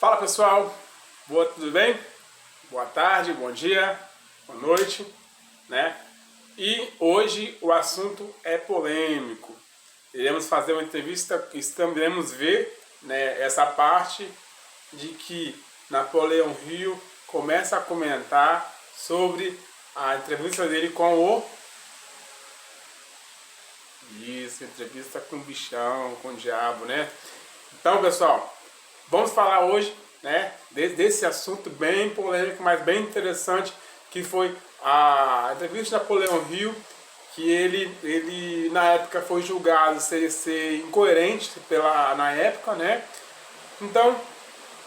Fala pessoal, tudo bem? Boa tarde, bom dia, boa noite, né? E hoje o assunto é polêmico. Iremos fazer uma entrevista, iremos ver, né, essa parte de que Napoleão Hill começa a comentar sobre a entrevista dele com o... Isso, entrevista com o bichão, com o diabo, né? Então, pessoal, vamos falar hoje, né, desse assunto bem polêmico, mas bem interessante, que foi a entrevista de Napoleão Hill, que ele na época foi julgado ser incoerente na época, né? Então,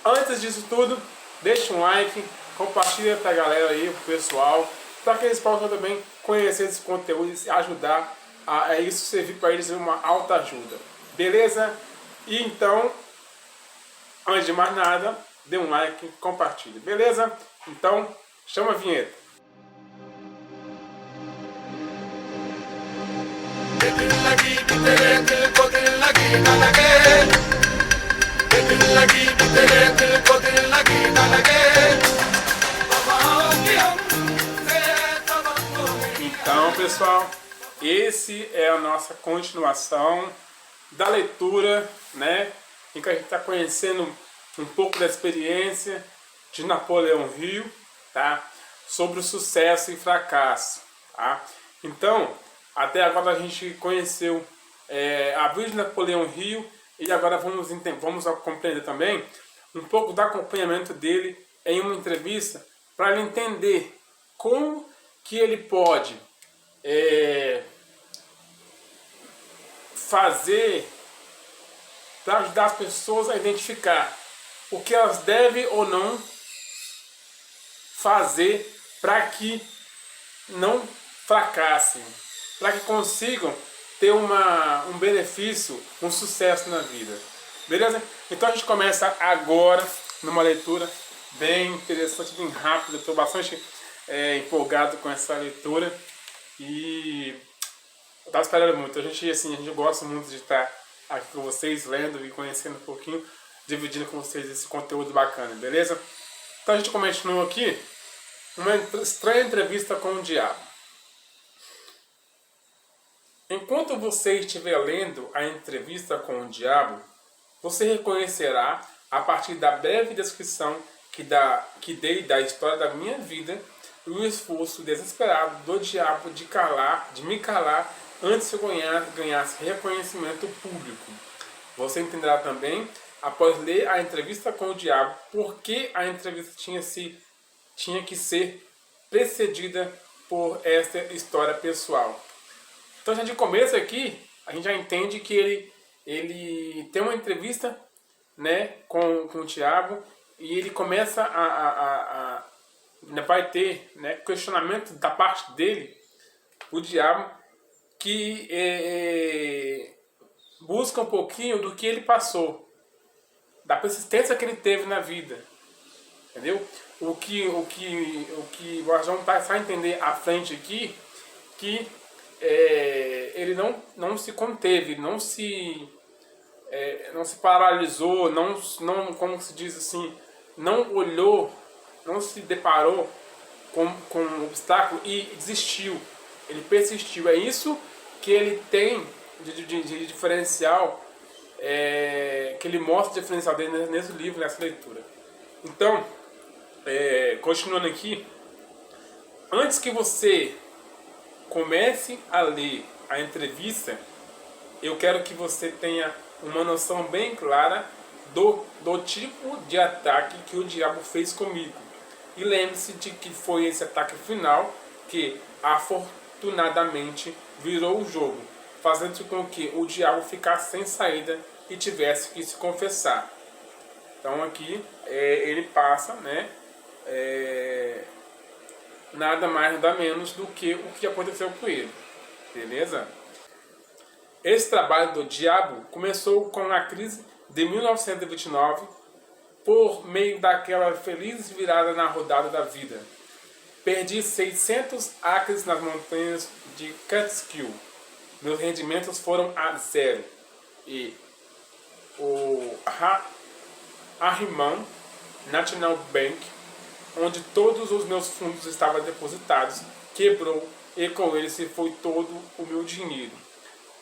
antes disso tudo, deixa um like, compartilha pra galera aí, pro pessoal, para que eles possam também conhecer esse conteúdo e ajudar a isso servir para eles uma alta ajuda. Beleza? E então, antes de mais nada, dê um like, compartilhe. Beleza? Então, chama a vinheta. Então, pessoal, esse é a nossa continuação da leitura, né, em que a gente está conhecendo um pouco da experiência de Napoleão Hill, tá, sobre o sucesso e fracasso, tá? Então, até agora a gente conheceu a vida de Napoleão Hill e agora vamos compreender também um pouco do acompanhamento dele em uma entrevista para ele entender como que ele pode fazer para ajudar as pessoas a identificar o que elas devem ou não fazer para que não fracassem, para que consigam ter um benefício, um sucesso na vida. Beleza? Então a gente começa agora numa leitura bem interessante, bem rápida. Estou bastante empolgado com essa leitura e eu estava esperando muito. A gente gosta muito de estar aqui com vocês, lendo e conhecendo um pouquinho, dividindo com vocês esse conteúdo bacana, beleza? Então a gente continua aqui uma estranha entrevista com o diabo. Enquanto você estiver lendo a entrevista com o diabo, você reconhecerá, a partir da breve descrição que dei da história da minha vida, o esforço desesperado do diabo de me calar antes que eu ganhasse reconhecimento público. Você entenderá também, após ler a entrevista com o diabo, por que a entrevista tinha que ser precedida por esta história pessoal. Então, já de começo aqui, a gente já entende que ele tem uma entrevista, né, com o diabo e ele começa vai ter, né, questionamento da parte dele, o diabo, que busca um pouquinho do que ele passou, da persistência que ele teve na vida, entendeu? O que nós vamos passar a entender à frente aqui, que ele não se conteve, não se paralisou, não, como se diz assim, não olhou, não se deparou com um obstáculo e desistiu. Ele persistiu. É isso que ele tem de diferencial, que ele mostra o diferencial dele nesse livro, nessa leitura. Então, continuando aqui, antes que você comece a ler a entrevista, eu quero que você tenha uma noção bem clara do tipo de ataque que o diabo fez comigo. E lembre-se de que foi esse ataque final que afortunadamente virou o jogo, fazendo com que o diabo ficasse sem saída e tivesse que se confessar. Então aqui ele passa, né, nada mais nada menos do que o que aconteceu com ele. Beleza? Esse trabalho do diabo começou com a crise de 1929, por meio daquela feliz virada na rodada da vida. Perdi 600 acres nas montanhas de Catskill. Meus rendimentos foram a zero. E o Ahriman National Bank, onde todos os meus fundos estavam depositados, quebrou e com ele se foi todo o meu dinheiro.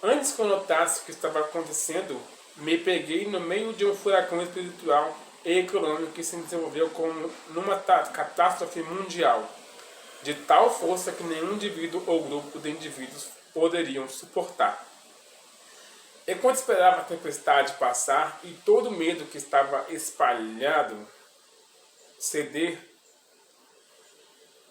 Antes que eu notasse o que estava acontecendo, me peguei no meio de um furacão espiritual e econômico que se desenvolveu como numa catástrofe mundial, de tal força que nenhum indivíduo ou grupo de indivíduos poderiam suportar. Enquanto esperava a tempestade passar e todo o medo que estava espalhado ceder,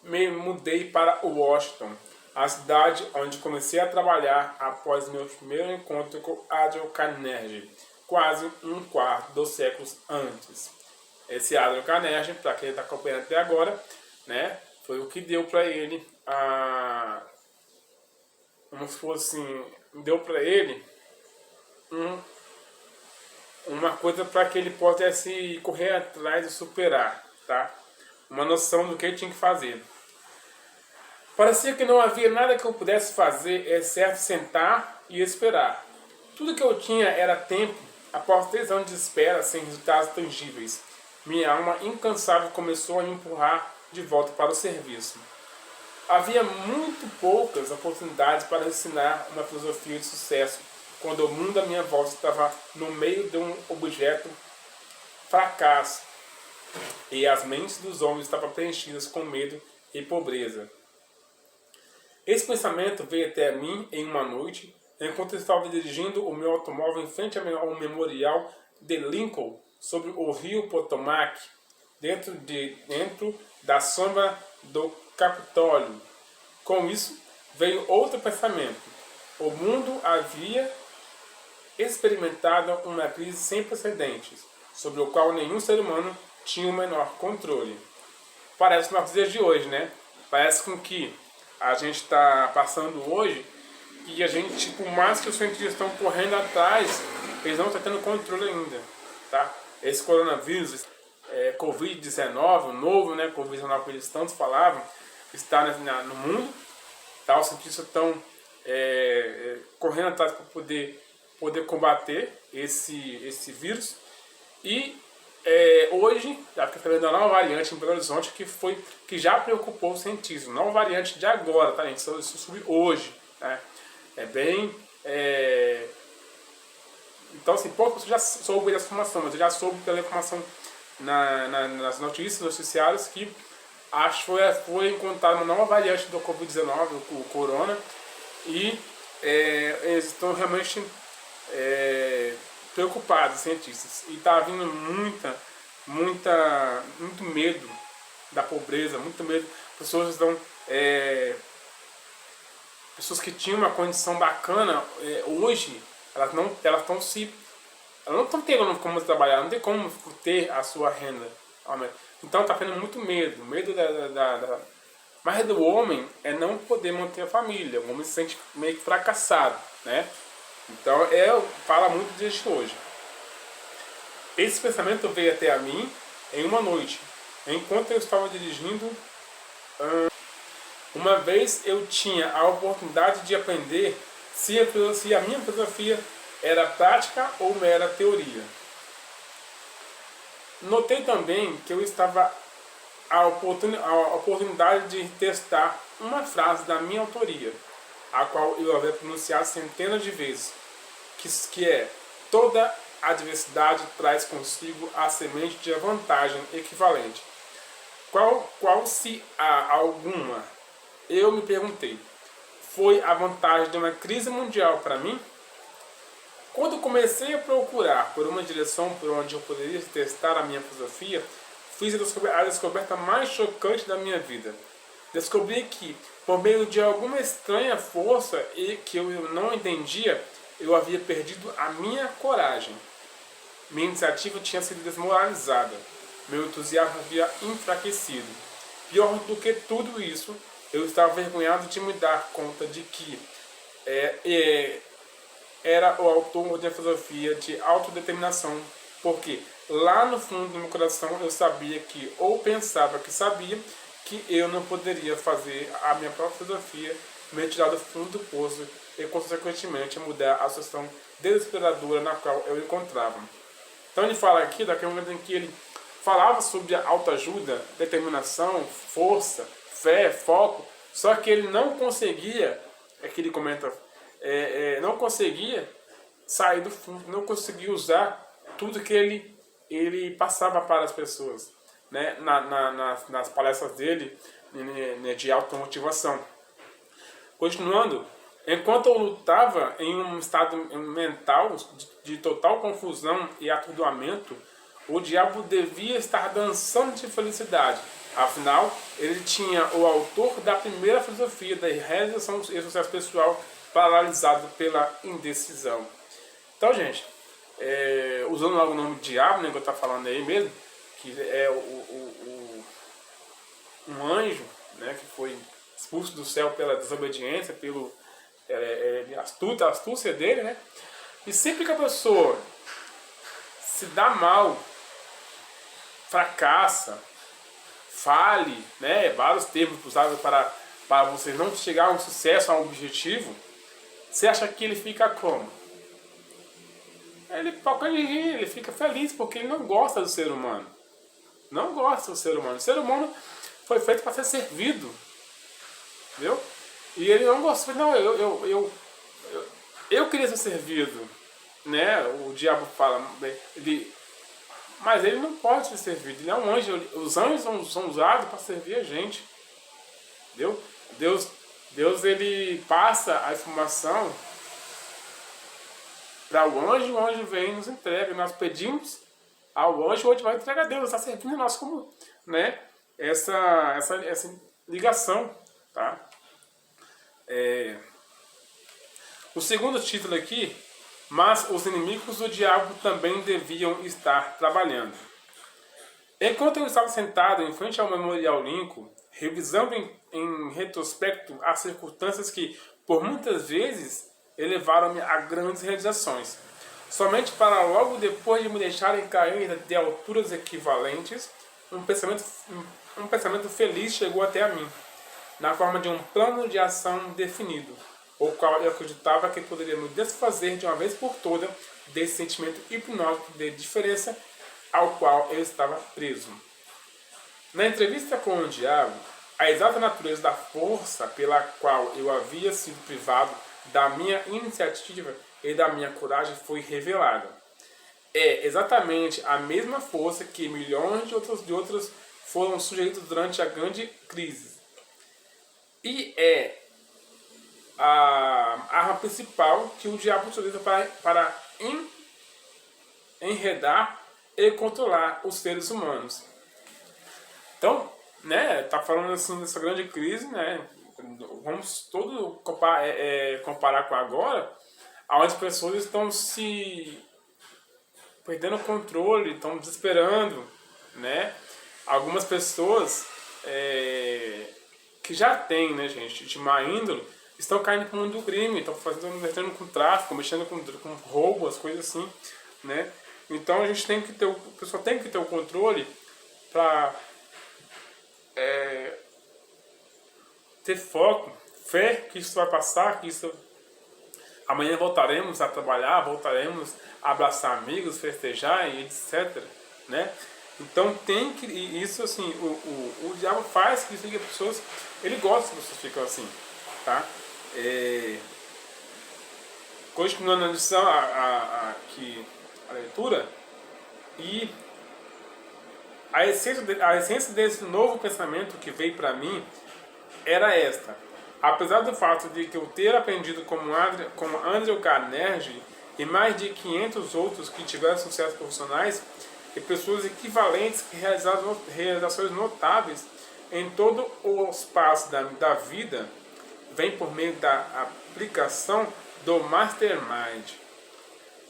me mudei para Washington, a cidade onde comecei a trabalhar após meu primeiro encontro com Andrew Carnegie, quase um quarto dos séculos antes. Esse Andrew Carnegie, para quem está acompanhando até agora, né, foi o que deu para ele como se fosse assim, deu para ele uma coisa para que ele pudesse correr atrás e superar, tá? Uma noção do que ele tinha que fazer. Parecia que não havia nada que eu pudesse fazer, exceto sentar e esperar. Tudo que eu tinha era tempo, após 3 anos de espera sem resultados tangíveis. Minha alma incansável começou a me empurrar de volta para o serviço. Havia muito poucas oportunidades para ensinar uma filosofia de sucesso, quando o mundo à minha volta estava no meio de um objeto fracasso, e as mentes dos homens estavam preenchidas com medo e pobreza. Esse pensamento veio até mim em uma noite, enquanto eu estava dirigindo o meu automóvel em frente ao memorial de Lincoln, sobre o rio Potomac, dentro da sombra do Capitólio. Com isso, veio outro pensamento. O mundo havia experimentado uma crise sem precedentes, sobre o qual nenhum ser humano tinha o menor controle. Parece com os dias de hoje, né? Parece com que a gente está passando hoje e a gente, por mais que os cientistas estão correndo atrás, eles não estão tendo controle ainda, tá? Esse coronavírus, Covid-19, o novo, né, Covid-19 que eles tanto falavam, está no mundo, tá? Os cientistas estão correndo atrás para poder combater esse vírus. E hoje já fica sabendo da nova variante em Belo Horizonte que já preocupou os cientistas. Nova variante de agora, tá, gente? Isso subiu hoje, né? Então, assim, pouco você já soube dessa informação, mas eu já soube pela informação nas notícias, noticiários, que acho que foi encontrada uma nova variante do Covid-19, o Corona, e eles estão realmente preocupados, cientistas, e está vindo muito medo da pobreza, muito medo. Pessoas que tinham uma condição bacana, hoje elas não estão tendo como trabalhar, não tem como ter a sua renda. Então está tendo muito medo mas do homem é não poder manter a família. O homem se sente meio que fracassado, né? Então fala muito disso hoje. Esse pensamento veio até a mim em uma noite, enquanto eu estava dirigindo. Uma vez eu tinha a oportunidade de aprender se a minha filosofia era prática ou mera teoria. Notei também que eu estava a oportunidade de testar uma frase da minha autoria, a qual eu havia pronunciado centenas de vezes, que é: toda adversidade traz consigo a semente de vantagem equivalente. Qual se há alguma? Eu me perguntei. Foi a vantagem de uma crise mundial para mim? Quando comecei a procurar por uma direção por onde eu poderia testar a minha filosofia, fiz a descoberta mais chocante da minha vida. Descobri que, por meio de alguma estranha força e que eu não entendia, eu havia perdido a minha coragem. Minha iniciativa tinha sido desmoralizada. Meu entusiasmo havia enfraquecido. Pior do que tudo isso, eu estava envergonhado de me dar conta de que era o autor de uma filosofia de autodeterminação, porque lá no fundo do meu coração eu sabia que, ou pensava que sabia, que eu não poderia fazer a minha própria filosofia, me tirar do fundo do poço e, consequentemente, mudar a situação desesperadora na qual eu encontrava. Então ele fala aqui daquele momento em que ele falava sobre autoajuda, determinação, força, fé, foco, só que ele não conseguia, é que ele comenta, não conseguia sair do fundo, não conseguia usar tudo que ele passava para as pessoas, né? Nas palestras dele, né, de automotivação. Continuando, enquanto eu lutava em um estado mental de total confusão e atordoamento, o diabo devia estar dançando de felicidade. Afinal, ele tinha o autor da primeira filosofia da realização e sucesso pessoal paralisado pela indecisão. Então, gente, usando logo o nome diabo, né, que eu estou falando aí mesmo, que é um anjo, né, que foi expulso do céu pela desobediência, pelo a astúcia dele, né? E sempre que a pessoa se dá mal, fracassa, fale, né, vários termos usados para você não chegar a um sucesso, a um objetivo, você acha que ele fica como? Ele fica feliz porque ele não gosta do ser humano. Não gosta do ser humano. O ser humano foi feito para ser servido. Entendeu? E ele não gostou. Não, eu queria ser servido. Né? O diabo fala. Mas ele não pode ser servido. Ele é um anjo. Os anjos são usados para servir a gente. Entendeu? Deus ele passa a informação para o anjo vem e nos entrega. Nós pedimos ao anjo, o anjo vai entregar a Deus. Está servindo a nós como, né, essa ligação. Tá? O segundo título aqui, mas os inimigos do diabo também deviam estar trabalhando. Enquanto eu estava sentado em frente ao Memorial Lincoln, revisando em retrospecto as circunstâncias que, por muitas vezes, elevaram-me a grandes realizações, somente para logo depois de me deixarem cair de alturas equivalentes, um pensamento feliz chegou até a mim, na forma de um plano de ação definido, o qual eu acreditava que poderia me desfazer de uma vez por toda desse sentimento hipnótico de diferença ao qual eu estava preso. Na entrevista com o diabo, a exata natureza da força pela qual eu havia sido privado da minha iniciativa e da minha coragem foi revelada. É exatamente a mesma força que milhões de outros foram sujeitos durante a grande crise. E é a arma principal que o diabo utiliza para enredar e controlar os seres humanos. Então, né, tá falando assim dessa grande crise, né? Vamos todo comparar com agora, onde as pessoas estão se perdendo o controle, estão desesperando, né? Algumas pessoas que já têm, né, gente, de má índole, estão caindo para o mundo do crime, estão mexendo com tráfico, mexendo com roubo, as coisas assim, né? Então a gente tem que ter, o pessoal tem que ter o controle para ter foco, fé que isso vai passar, que isso amanhã voltaremos a trabalhar, voltaremos a abraçar amigos, festejar e etc, né? Então tem que, isso assim, o diabo faz que as pessoas, ele gosta que as pessoas ficam assim, tá? Continuando a lição, a leitura, e a essência desse novo pensamento que veio para mim era esta. Apesar do fato de que eu ter aprendido como Andrew Carnegie e mais de 500 outros que tiveram sucesso profissionais e pessoas equivalentes que realizaram realizações notáveis em todo o espaço da vida, vem por meio da aplicação do Mastermind.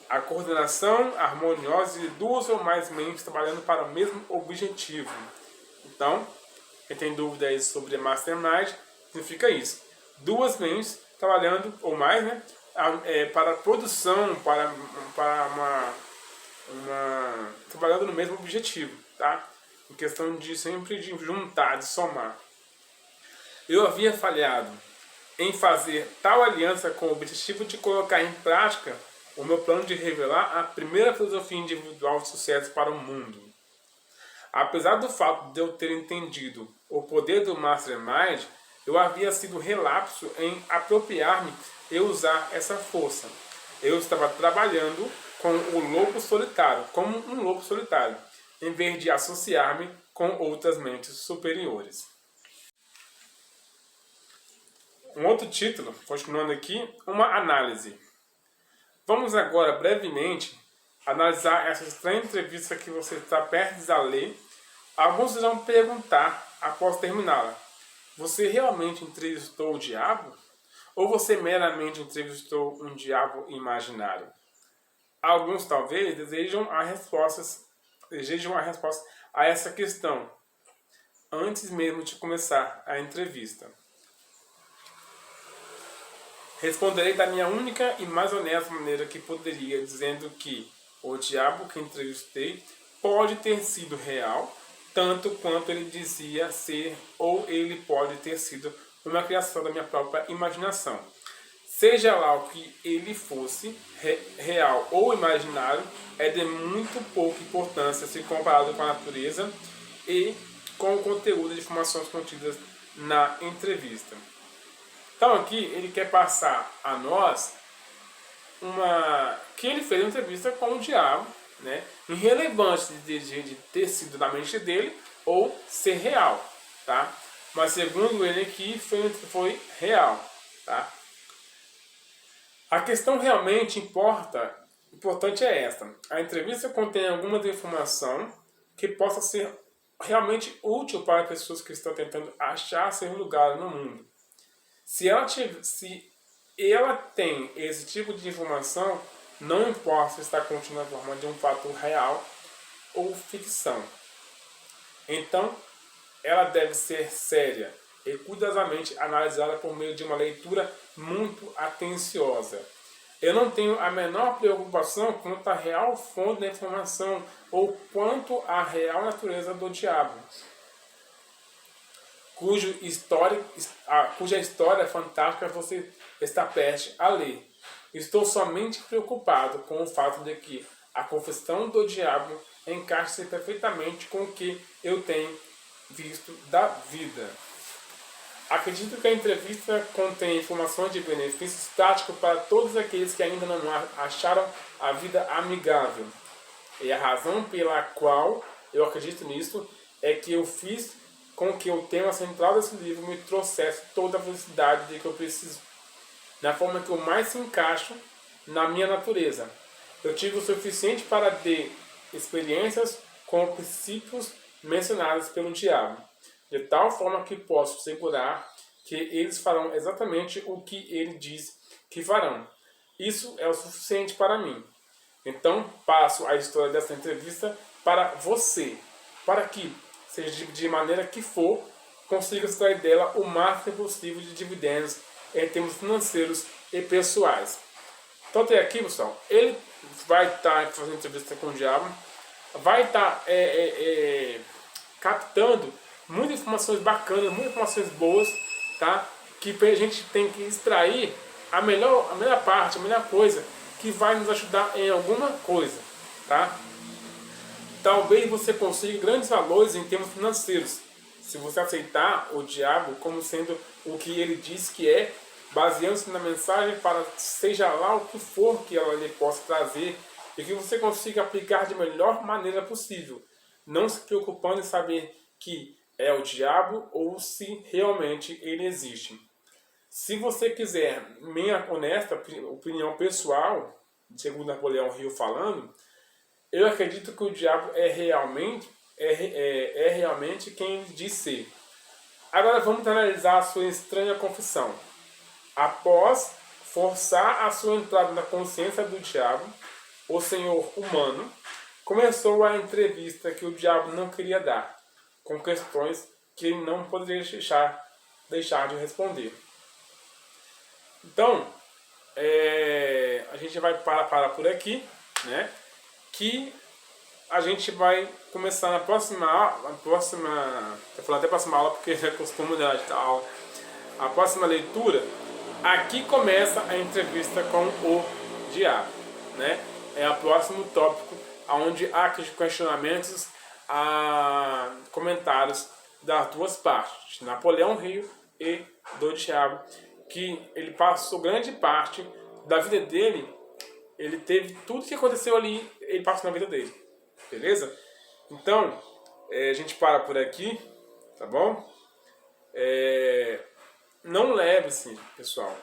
A coordenação harmoniosa de duas ou mais mentes trabalhando para o mesmo objetivo. Então, quem tem dúvida aí sobre Mastermind, significa isso. Duas mentes trabalhando, ou mais, né, para a produção, para trabalhando no mesmo objetivo, tá? Em questão de sempre de juntar, de somar. Eu havia falhado em fazer tal aliança com o objetivo de colocar em prática o meu plano de revelar a primeira filosofia individual de sucesso para o mundo. Apesar do fato de eu ter entendido o poder do Mastermind, eu havia sido relapso em apropriar-me e usar essa força. Eu estava trabalhando com o lobo solitário, como um lobo solitário, em vez de associar-me com outras mentes superiores. Um outro título, continuando aqui, uma análise. Vamos agora brevemente analisar essa estranha entrevista que você está prestes a ler. Alguns irão perguntar após terminá-la: você realmente entrevistou o diabo? Ou você meramente entrevistou um diabo imaginário? Alguns talvez desejam a resposta a essa questão antes mesmo de começar a entrevista. Responderei da minha única e mais honesta maneira que poderia, dizendo que o diabo que entrevistei pode ter sido real, tanto quanto ele dizia ser, ou ele pode ter sido uma criação da minha própria imaginação. Seja lá o que ele fosse, real ou imaginário, é de muito pouca importância se comparado com a natureza e com o conteúdo de informações contidas na entrevista. Então aqui ele quer passar a nós que ele fez uma entrevista com o diabo, né? Irrelevante de ter sido da mente dele ou ser real, tá? Mas segundo ele aqui foi real, tá? A questão realmente importante é esta: a entrevista contém alguma informação que possa ser realmente útil para pessoas que estão tentando achar seu lugar no mundo. Se ela tem esse tipo de informação, não importa se está contendo a forma de um fato real ou ficção. Então, ela deve ser séria e cuidadosamente analisada por meio de uma leitura muito atenciosa. Eu não tenho a menor preocupação quanto à real fonte da informação ou quanto à real natureza do diabo, cuja história fantástica você está prestes a ler. Estou somente preocupado com o fato de que a confissão do diabo encaixa-se perfeitamente com o que eu tenho visto da vida. Acredito que a entrevista contém informações de benefícios práticos para todos aqueles que ainda não acharam a vida amigável. E a razão pela qual eu acredito nisso é que eu fiz com que o tema central desse livro me trouxesse toda a felicidade de que eu preciso, na forma que eu mais se encaixo na minha natureza. Eu tive o suficiente para ter experiências com princípios mencionados pelo diabo, de tal forma que posso assegurar que eles farão exatamente o que ele diz que farão. Isso é o suficiente para mim. Então, passo a história dessa entrevista para você, para que, seja de maneira que for, consiga extrair dela o máximo possível de dividendos em termos financeiros e pessoais. Então, até aqui, pessoal, ele vai estar fazendo entrevista com o diabo, vai estar captando muitas informações bacanas, muitas informações boas, tá? Que a gente tem que extrair a melhor parte, a melhor coisa que vai nos ajudar em alguma coisa, tá? Talvez você consiga grandes valores em termos financeiros, se você aceitar o diabo como sendo o que ele diz que é, baseando-se na mensagem para seja lá o que for que ela lhe possa trazer e que você consiga aplicar de melhor maneira possível, não se preocupando em saber que é o diabo ou se realmente ele existe. Se você quiser minha honesta opinião pessoal, segundo Napoleão Hill falando, eu acredito que o diabo é realmente quem diz ser. Agora vamos analisar a sua estranha confissão. Após forçar a sua entrada na consciência do diabo, o senhor humano começou a entrevista que o diabo não queria dar, com questões que ele não poderia deixar de responder. Então, a gente vai parar por aqui, né? Que a gente vai começar na próxima aula, eu falando até próxima aula porque é costume da aula, a próxima leitura, aqui começa a entrevista com o diabo, né? É o próximo tópico, onde há questionamentos comentários das duas partes, de Napoleão Hill e do Diabo, que ele passou grande parte da vida dele, ele teve tudo que aconteceu ali, ele passou na vida dele, beleza? Então, a gente para por aqui, tá bom? Não leve assim, pessoal,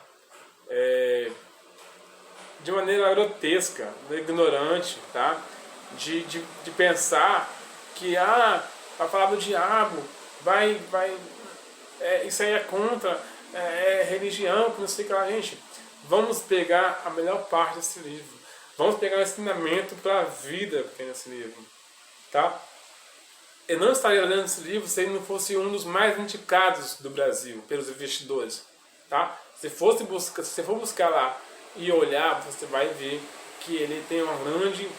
de maneira grotesca, ignorante, tá? De pensar que a palavra do diabo isso aí é contra religião, que não sei o que lá, gente. Vamos pegar a melhor parte desse livro. Vamos pegar o ensinamento para a vida que tem nesse livro, tá? Eu não estaria lendo esse livro se ele não fosse um dos mais indicados do Brasil pelos investidores, tá? Se você for buscar lá e olhar, você vai ver que ele tem uma grande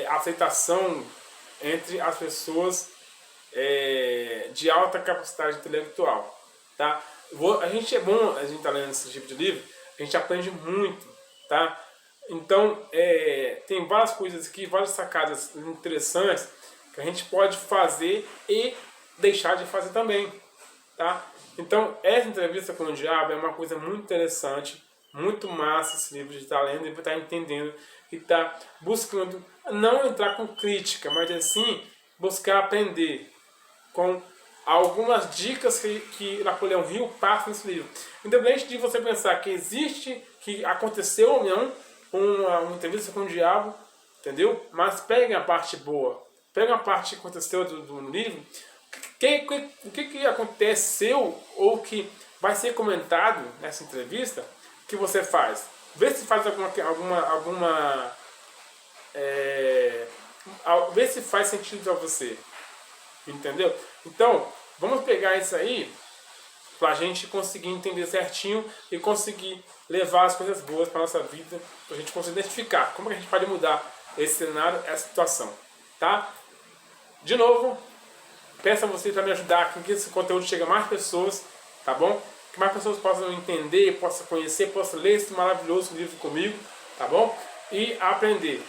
aceitação entre as pessoas de alta capacidade intelectual, tá? A gente tá lendo esse tipo de livro, a gente aprende muito, tá? Então, tem várias coisas aqui, várias sacadas interessantes que a gente pode fazer e deixar de fazer também, tá? Então, essa entrevista com o Diabo é uma coisa muito interessante, muito massa esse livro de estar lendo e estar entendendo e estar buscando não entrar com crítica, mas assim buscar aprender com algumas dicas que Napoleão Hill passa nesse livro. Independente de você pensar que aconteceu ou não uma entrevista com o Diabo, entendeu? Mas peguem a parte boa, peguem a parte que aconteceu do livro, o que aconteceu ou que vai ser comentado nessa entrevista, que você faz. Vê se faz vê se faz sentido para você, entendeu? Então, vamos pegar isso aí para a gente conseguir entender certinho e conseguir levar as coisas boas para nossa vida, para a gente conseguir identificar como que a gente pode mudar esse cenário, essa situação, tá? De novo, peço a vocês para me ajudar com que esse conteúdo chegue a mais pessoas, tá bom? Que mais pessoas possam entender, possam conhecer, possam ler esse maravilhoso livro comigo, tá bom? E aprender,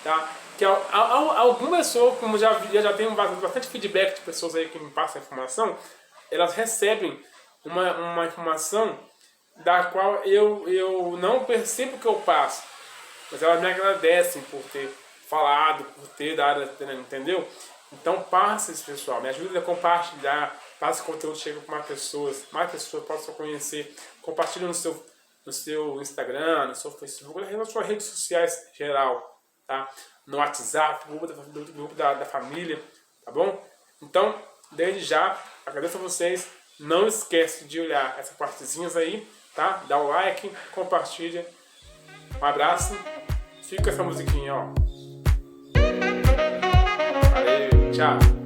tá? Que algumas pessoas, como já tenho bastante feedback de pessoas aí que me passam a informação, elas recebem uma informação da qual eu não percebo que eu passo, mas elas me agradecem por ter falado, por ter dado, entendeu? Então passe isso, pessoal, me ajude a compartilhar, passe o conteúdo, chega para mais pessoas possam conhecer, compartilhe no seu Instagram, no seu Facebook, nas suas redes sociais em geral, tá? No WhatsApp, do grupo da família, tá bom? Então, desde já, agradeço a vocês, não esquece de olhar essas partezinhas aí, tá? Dá o like, compartilha, um abraço, fica com essa musiquinha, ó. Valeu, tchau.